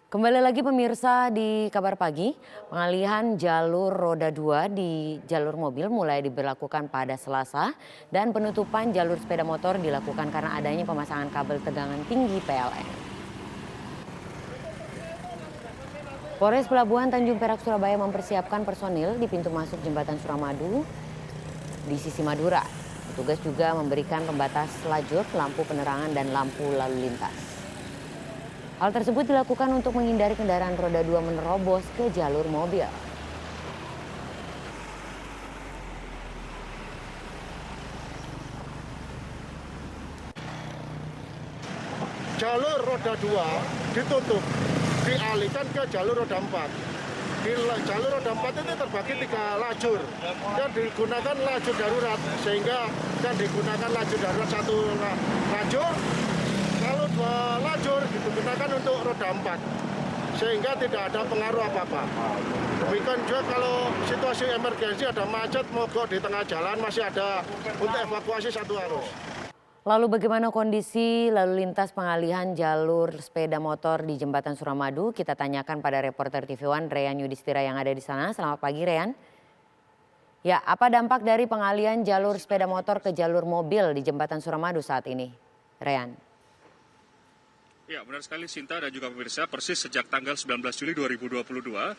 Kembali lagi pemirsa di Kabar Pagi, pengalihan jalur roda 2 di jalur mobil mulai diberlakukan pada Selasa dan penutupan jalur sepeda motor dilakukan karena adanya pemasangan kabel tegangan tinggi PLN. Polres Pelabuhan Tanjung Perak Surabaya mempersiapkan personil di pintu masuk jembatan Suramadu di sisi Madura. Petugas juga memberikan pembatas lajur, lampu penerangan dan lampu lalu lintas. Hal tersebut dilakukan untuk menghindari kendaraan roda 2 menerobos ke jalur mobil. Jalur roda 2 ditutup, dialihkan ke jalur roda 4. Di jalur roda 4 itu terbagi 3 lajur yang digunakan lajur darurat, sehingga yang digunakan lajur darurat 1 lajur, kalau 2 lajur digunakan untuk roda 4, sehingga tidak ada pengaruh apa-apa. Demikian juga kalau situasi emergensi ada macet, mogok di tengah jalan, masih ada untuk evakuasi 1 arus. Lalu bagaimana kondisi lalu lintas pengalihan jalur sepeda motor di jembatan Suramadu? Kita tanyakan pada reporter TV One Reyan Yudhistira yang ada di sana. Selamat pagi Reyan. Ya, apa dampak dari pengalihan jalur sepeda motor ke jalur mobil di jembatan Suramadu saat ini? Reyan. Ya, benar sekali Sinta dan juga pemirsa, persis sejak tanggal 19 Juli 2022,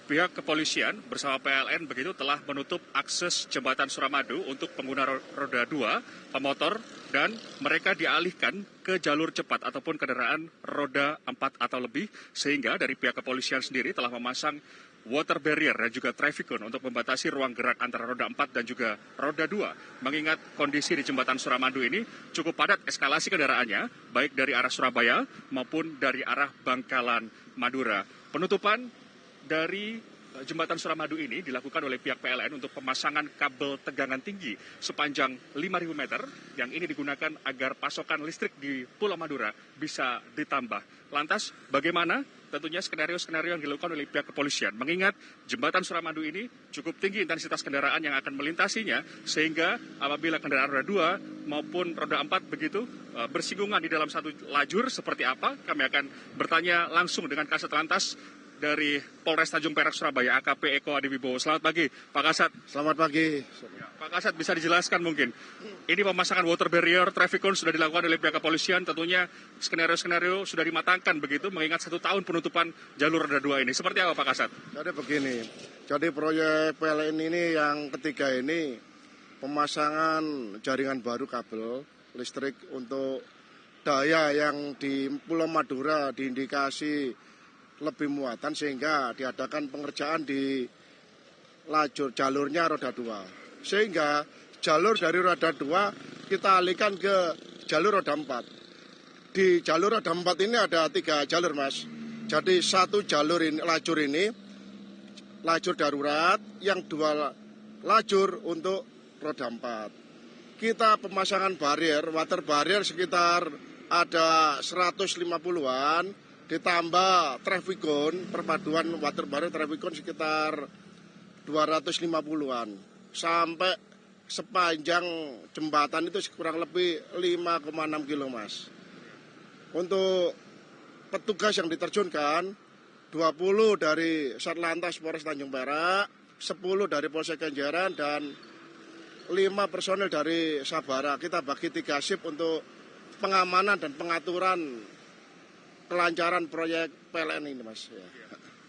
pihak kepolisian bersama PLN begitu telah menutup akses jembatan Suramadu untuk pengguna roda 2, pemotor, dan mereka dialihkan ke jalur cepat ataupun kendaraan roda 4 atau lebih, sehingga dari pihak kepolisian sendiri telah memasang water barrier dan juga traffic cone untuk membatasi ruang gerak antara roda 4 dan juga roda 2. Mengingat kondisi di jembatan Suramadu ini cukup padat eskalasi kendaraannya, baik dari arah Surabaya maupun dari arah Bangkalan, Madura. Penutupan dari jembatan Suramadu ini dilakukan oleh pihak PLN untuk pemasangan kabel tegangan tinggi sepanjang 5.000 meter yang ini digunakan agar pasokan listrik di Pulau Madura bisa ditambah. Lantas bagaimana tentunya skenario-skenario yang dilakukan oleh pihak kepolisian, mengingat jembatan Suramadu ini cukup tinggi intensitas kendaraan yang akan melintasinya, sehingga apabila kendaraan roda 2 maupun roda 4 begitu bersinggungan di dalam satu lajur seperti apa, kami akan bertanya langsung dengan Kasat Lantas dari Polres Tanjung Perak Surabaya, AKP Eko Adiwibowo. Selamat pagi, Pak Kasat. Selamat pagi. Ya, Pak Kasat, bisa dijelaskan mungkin, ini pemasangan water barrier, traffic cone sudah dilakukan oleh pihak kepolisian, tentunya skenario-skenario sudah dimatangkan begitu, mengingat 1 tahun penutupan jalur roda 2 ini. Seperti apa Pak Kasat? Jadi begini, jadi proyek PLN ini yang ketiga ini pemasangan jaringan baru kabel listrik untuk daya yang di Pulau Madura diindikasi lebih muatan, sehingga diadakan pengerjaan di jalurnya roda 2. Sehingga jalur dari roda 2 kita alihkan ke jalur roda 4. Di jalur roda 4 ini ada 3 jalur, Mas. Jadi 1 jalur ini, lajur darurat, yang 2 lajur untuk roda 4. Kita pemasangan water barrier sekitar ada 150-an, ditambah traffic cone, perpaduan water barrier traffic cone sekitar 250-an. Sampai sepanjang jembatan itu kurang lebih 5,6 kilo, Mas. Untuk petugas yang diterjunkan, 20 dari Satlantas Polres Tanjung Perak, 10 dari Polsek Kenjeran, dan 5 personel dari Sabara. Kita bagi 3 shift untuk pengamanan dan pengaturan kelancaran proyek PLN ini, Mas. Ya.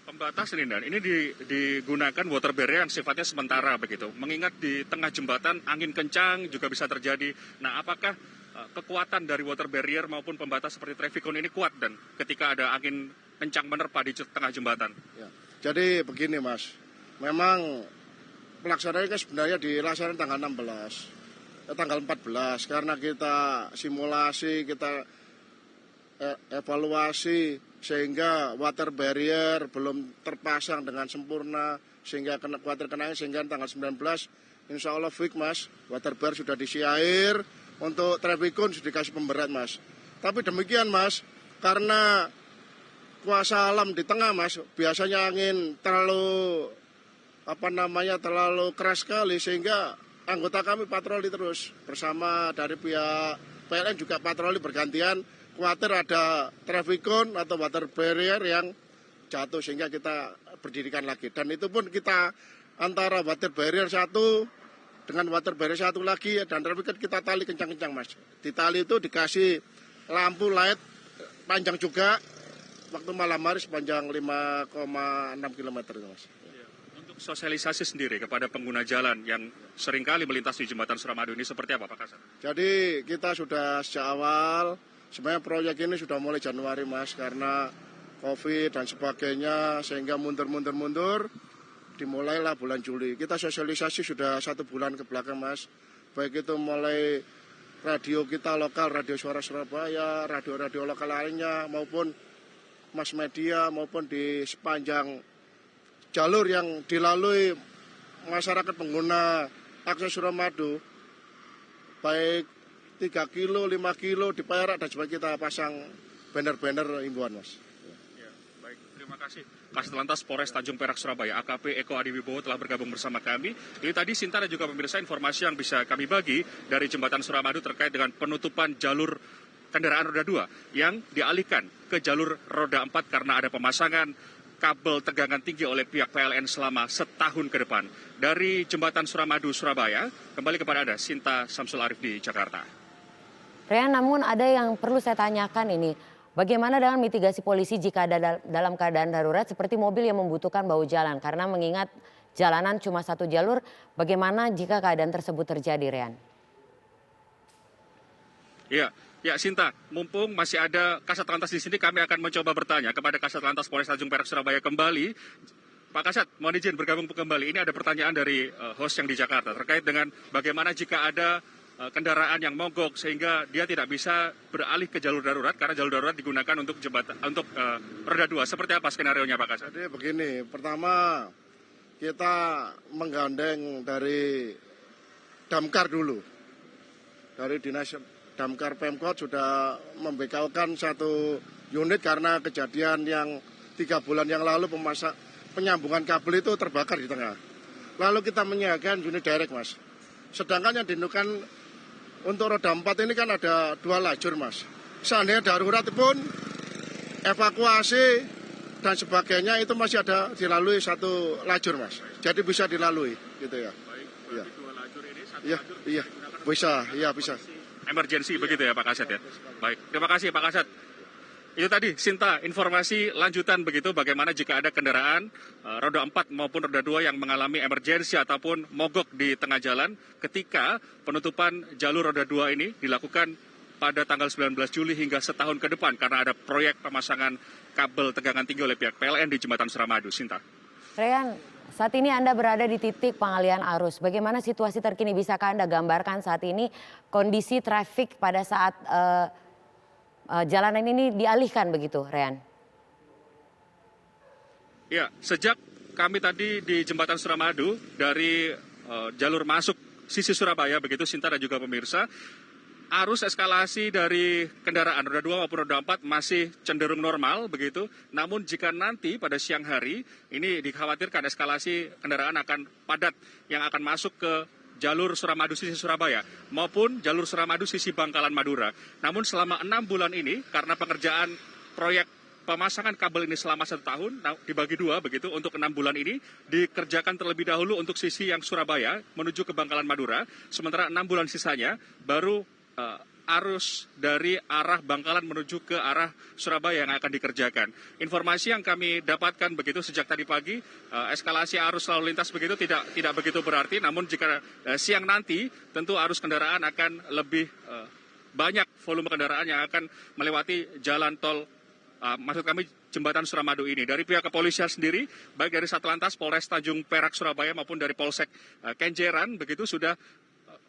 Pembatas ini, Dan, ini digunakan water barrier yang sifatnya sementara begitu. Mengingat di tengah jembatan angin kencang juga bisa terjadi. Nah, apakah kekuatan dari water barrier maupun pembatas seperti traffic cone ini kuat, Dan, ketika ada angin kencang menerpa di tengah jembatan? Ya. Jadi begini, Mas. Memang pelaksanaannya sebenarnya dilaksanakan tanggal 14, karena kita simulasi, kita evaluasi, sehingga water barrier belum terpasang dengan sempurna, sehingga khawatir kenanya, sehingga tanggal 19 insya Allah fix, Mas, water barrier sudah diisi air, untuk traffic cone sudah dikasih pemberat, Mas. Tapi demikian, Mas, karena kuasa alam di tengah, Mas, biasanya angin terlalu keras sekali, sehingga anggota kami patroli terus bersama dari pihak PLN juga patroli bergantian. khawatir ada traffic cone atau water barrier yang jatuh sehingga kita berdirikan lagi. Dan itu pun kita antara water barrier satu dengan water barrier satu lagi dan traffic cone kita tali kencang-kencang Mas. Di tali itu dikasih lampu light panjang juga waktu malam hari sepanjang 5,6 km itu Mas. Untuk sosialisasi sendiri kepada pengguna jalan yang seringkali melintas di Jembatan Suramadu ini seperti apa Pak Kasat? Jadi kita sudah sejak awal, sebenarnya proyek ini sudah mulai Januari Mas, karena COVID dan sebagainya sehingga mundur, dimulailah bulan Juli. Kita sosialisasi sudah 1 bulan ke belakang Mas, baik itu mulai radio kita lokal, Radio Suara Surabaya, radio-radio lokal lainnya maupun mass media maupun di sepanjang jalur yang dilalui masyarakat pengguna akses Suramadu, baik 3 kilo, 5 kilo di Perak dan sebagainya kita pasang banner-banner himbauan Mas. Ya, baik, terima kasih. Kasat Lantas Polres Tanjung Perak Surabaya, AKP Eko Adiwibowo telah bergabung bersama kami. Ini tadi Sinta dan juga pemirsa informasi yang bisa kami bagi dari Jembatan Suramadu terkait dengan penutupan jalur kendaraan roda 2 yang dialihkan ke jalur roda 4 karena ada pemasangan kabel tegangan tinggi oleh pihak PLN selama setahun ke depan. Dari Jembatan Suramadu, Surabaya, kembali kepada Anda, Sinta Samsul Arif di Jakarta. Rian, namun ada yang perlu saya tanyakan ini. Bagaimana dengan mitigasi polisi jika ada dalam keadaan darurat seperti mobil yang membutuhkan bahu jalan? Karena mengingat jalanan cuma 1 jalur, bagaimana jika keadaan tersebut terjadi, Rian? Ya, Sinta, mumpung masih ada Kasat Lantas di sini, kami akan mencoba bertanya kepada Kasat Lantas Polres Tanjung Perak Surabaya kembali. Pak Kasat, mohon izin bergabung kembali. Ini ada pertanyaan dari host yang di Jakarta terkait dengan bagaimana jika ada kendaraan yang mogok sehingga dia tidak bisa beralih ke jalur darurat karena jalur darurat digunakan untuk roda 2. Seperti apa skenarionya Pak Kasat? Jadi begini, pertama kita menggandeng dari Damkar dulu. Dari Dinas Damkar Pemkot sudah membekalkan 1 unit karena kejadian yang 3 bulan yang lalu penyambungan kabel itu terbakar di tengah. Lalu kita menyiagakan unit direct Mas. Sedangkan yang dinukan untuk roda 4 ini kan ada 2 lajur Mas. Seandainya darurat pun evakuasi dan sebagainya itu masih ada dilalui 1 lajur Mas. Jadi bisa dilalui gitu ya. Baik, ya. 2 lajur ini, 1 ya, lajur iya, bisa. Emergensi begitu ya Pak Kasat ya. Baik, terima kasih Pak Kasat. Itu tadi Sinta, informasi lanjutan begitu bagaimana jika ada kendaraan roda 4 maupun roda 2 yang mengalami emergensi ataupun mogok di tengah jalan ketika penutupan jalur roda 2 ini dilakukan pada tanggal 19 Juli hingga setahun ke depan karena ada proyek pemasangan kabel tegangan tinggi oleh pihak PLN di Jembatan Suramadu. Sinta. Rian, saat ini Anda berada di titik pengalihan arus. Bagaimana situasi terkini? Bisakah Anda gambarkan saat ini kondisi trafik pada saat jalanan ini dialihkan begitu, Rian? Ya, sejak kami tadi di Jembatan Suramadu dari jalur masuk sisi Surabaya begitu Sinta dan juga pemirsa, arus eskalasi dari kendaraan roda 2 maupun roda 4 masih cenderung normal begitu. Namun jika nanti pada siang hari ini dikhawatirkan eskalasi kendaraan akan padat yang akan masuk ke jalur Suramadu sisi Surabaya maupun jalur Suramadu sisi Bangkalan Madura. Namun selama 6 bulan ini karena pengerjaan proyek pemasangan kabel ini selama 1 tahun dibagi 2 begitu untuk 6 bulan ini dikerjakan terlebih dahulu untuk sisi yang Surabaya menuju ke Bangkalan Madura. Sementara 6 bulan sisanya baru arus dari arah Bangkalan menuju ke arah Surabaya yang akan dikerjakan. Informasi yang kami dapatkan begitu sejak tadi pagi, eskalasi arus lalu lintas begitu tidak begitu berarti. Namun jika siang nanti tentu arus kendaraan akan lebih banyak volume kendaraan yang akan melewati jalan tol. Maksud kami Jembatan Suramadu ini. Dari pihak kepolisian sendiri, baik dari Satlantas Polres Tanjung Perak Surabaya maupun dari Polsek Kenjeran begitu sudah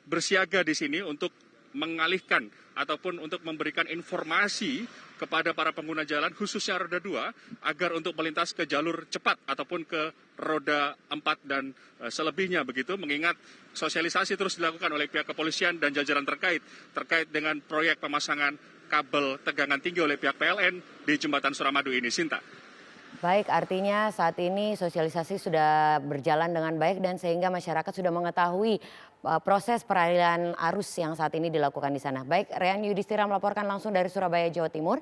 bersiaga di sini untuk mengalihkan ataupun untuk memberikan informasi kepada para pengguna jalan khususnya roda 2 agar untuk melintas ke jalur cepat ataupun ke roda 4 dan selebihnya begitu, mengingat sosialisasi terus dilakukan oleh pihak kepolisian dan jajaran terkait dengan proyek pemasangan kabel tegangan tinggi oleh pihak PLN di Jembatan Suramadu ini. Sinta. Baik, artinya saat ini sosialisasi sudah berjalan dengan baik dan sehingga masyarakat sudah mengetahui proses peralihan arus yang saat ini dilakukan di sana. Baik, Rian Yudhistira melaporkan langsung dari Surabaya, Jawa Timur.